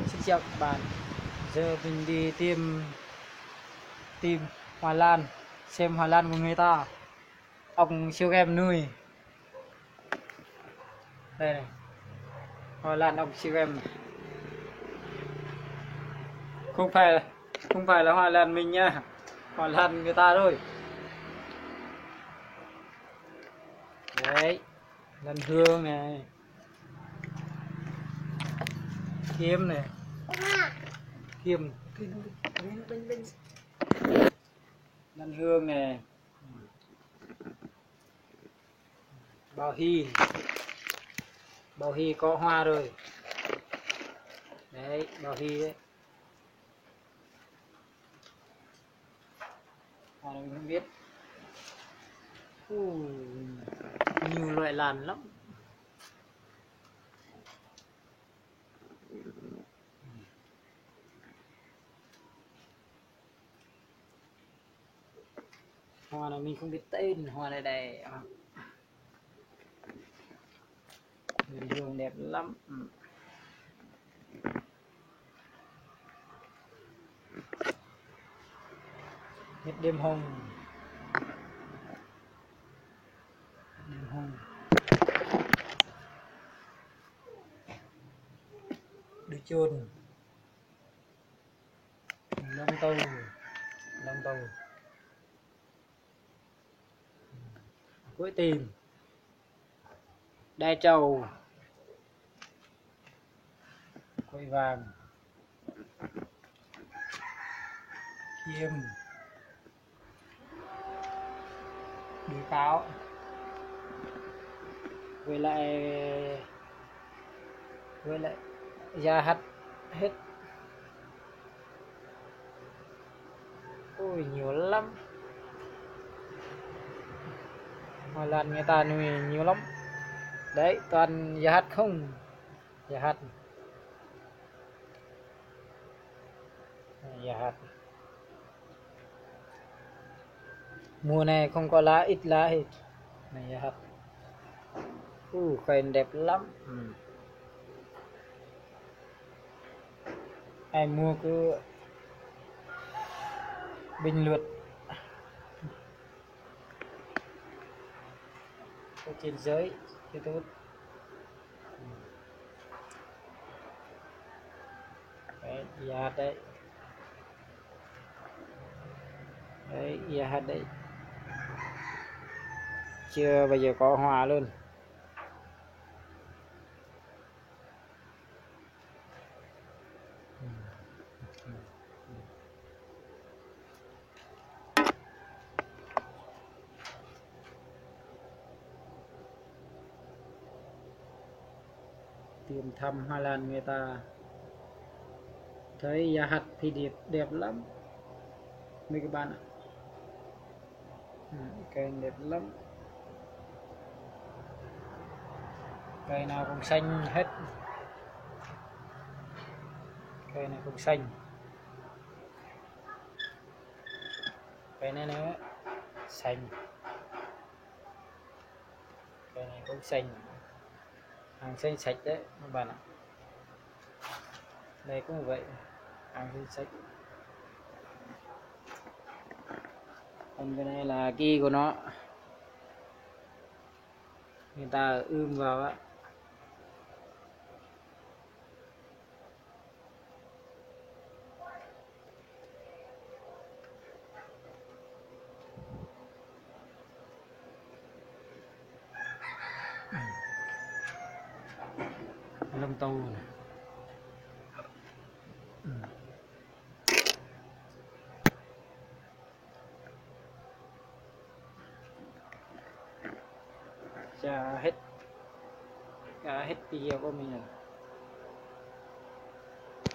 Xin chào các bạn. Giờ mình đi tìm hoa lan, xem hoa lan của người ta. Ông siêu game nuôi. Đây này, hoa lan ông siêu game này. Không phải là hoa lan mình nha, hoa lan người ta thôi. Đấy, lan hương này, kiếm này, kiếm, lan hương này, bao hy có hoa rồi. Đấy, bao hy đấy. Hoa này mình không biết. Nhiều loại lan lắm. Hoa này mình không biết tên, hoa này đây. Hương đẹp lắm. Hết đêm hồng. Đêm hồng. Đứa chôn. Long tàu. Long tàu. Cuối tìm. Đai trầu. Quay vàng. Kiếm. Đuôi cáo. Với lại da hắt hết. Ôi nhiều lắm. Hoa lan người ta nuôi nhiều lắm. Đấy toàn da hắt không. Da hắt. Da hắt. Mùa này không có lá, ít lá hết. Này da hắt. Cây đẹp lắm. Ai mua cứ bình luận ở trên giới YouTube. Đấy, da đấy. Đấy, da đấy. Chưa bao giờ có hoa luôn. Tìm thăm hoa lan người ta thấy da hạt thì đẹp lắm mấy các bạn ạ. Cây đẹp lắm, cây nào cũng xanh hết, cây này cũng xanh, cây này nữa xanh, cây này cũng xanh, hàng xanh sạch đấy các bạn ạ. Đây cũng vậy, hàng xanh sạch. Còn cái này là kia của nó, người ta ươm vào á. Lông tàu này. Hết video của mình rồi.